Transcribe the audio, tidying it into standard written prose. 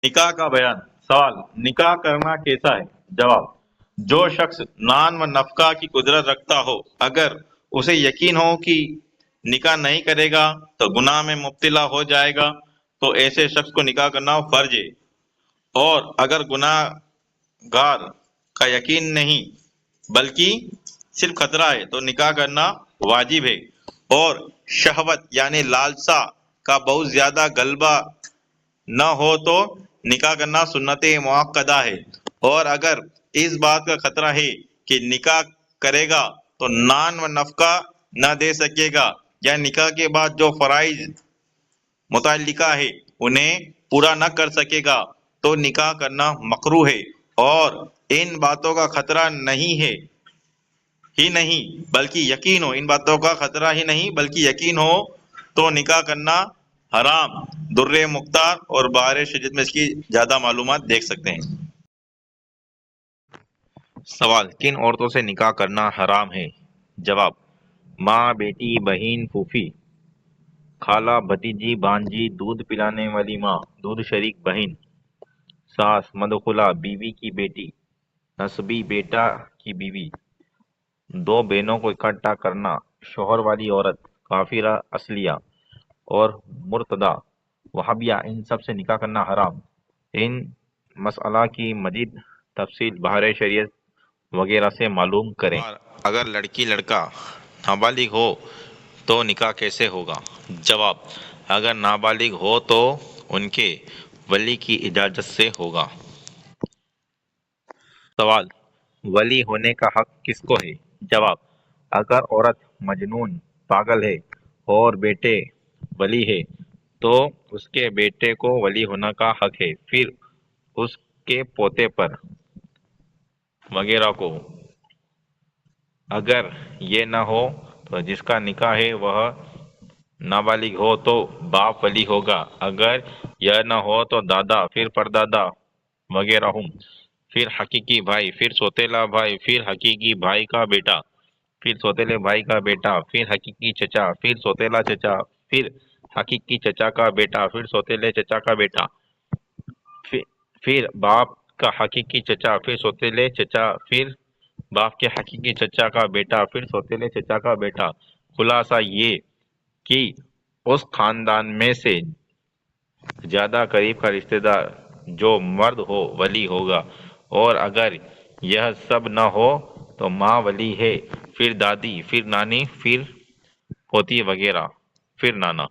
نکاح کا بیان۔ سوال: نکاح کرنا کیسا ہے؟ جواب: جو شخص نان و نفقہ کی قدرت رکھتا ہو، اگر اسے یقین ہو کہ نکاح نہیں کرے گا تو گناہ میں مبتلا ہو جائے گا، تو ایسے شخص کو نکاح کرنا فرض ہے۔ اور اگر گناہ گار کا یقین نہیں بلکہ صرف خطرہ ہے تو نکاح کرنا واجب ہے۔ اور شہوت یعنی لالسا کا بہت زیادہ غلبہ نہ ہو تو نکاح کرنا سنت مؤکدہ ہے۔ اور اگر اس بات کا خطرہ ہے کہ نکاح کرے گا تو نان و نفقہ نہ دے سکے گا یا نکاح کے بعد جو فرائض متعلقہ ہے انہیں پورا نہ کر سکے گا تو نکاح کرنا مکروہ ہے۔ اور ان باتوں کا خطرہ ان باتوں کا خطرہ ہی نہیں بلکہ یقین ہو تو نکاح کرنا حرام۔ در مختار اور بہار شجد میں اس کی زیادہ معلومات دیکھ سکتے ہیں۔ سوال: کن عورتوں سے نکاح کرنا حرام ہے؟ جواب: ماں، بیٹی، بہن، پھوپھی، خالہ، بھتیجی، بھانجی، دودھ پلانے والی ماں، دودھ شریک بہن، ساس، مدخولہ، بیوی کی بیٹی، نسبی بیٹا کی بیوی، دو بہنوں کو اکٹھا کرنا، شوہر والی عورت، کافرہ اصلیہ اور مرتدہ وہابیہ، ان سب سے نکاح کرنا حرام۔ ان مسئلہ کی مزید تفصیل بہار شریعت وغیرہ سے معلوم کریں۔ اگر لڑکی لڑکا نابالغ ہو تو نکاح کیسے ہوگا؟ جواب: اگر نابالغ ہو تو ان کے ولی کی اجازت سے ہوگا۔ سوال: ولی ہونے کا حق کس کو ہے؟ جواب: اگر عورت مجنون پاگل ہے اور بیٹے ولی ہے تو اس کے بیٹے کو ولی ہونے کا حق ہے، پھر اس کے پوتے پر وغیرہ کو۔ اگر یہ نہ ہو تو جس کا نکاح ہے وہ نابالغ ہو تو باپ ولی ہوگا۔ اگر یہ نہ ہو تو دادا، پھر پردادا وغیرہ ہوں، پھر حقیقی بھائی، پھر سوتیلا بھائی، پھر حقیقی بھائی کا بیٹا، پھر سوتیلے بھائی کا بیٹا، پھر حقیقی چچا، پھر سوتیلا چچا، پھر حقیقی چچا کا بیٹا، پھر سوتیلے چچا کا بیٹا، پھر باپ کا حقیقی چچا، پھر سوتیلے چچا، پھر باپ کے حقیقی چچا کا بیٹا، پھر سوتیلے چچا کا بیٹا۔ خلاصہ یہ کہ اس خاندان میں سے زیادہ قریب کا رشتہ دار جو مرد ہو ولی ہوگا، اور اگر یہ سب نہ ہو تو ماں ولی ہے، پھر دادی، پھر نانی، پھر پوتی وغیرہ، پھر نانا۔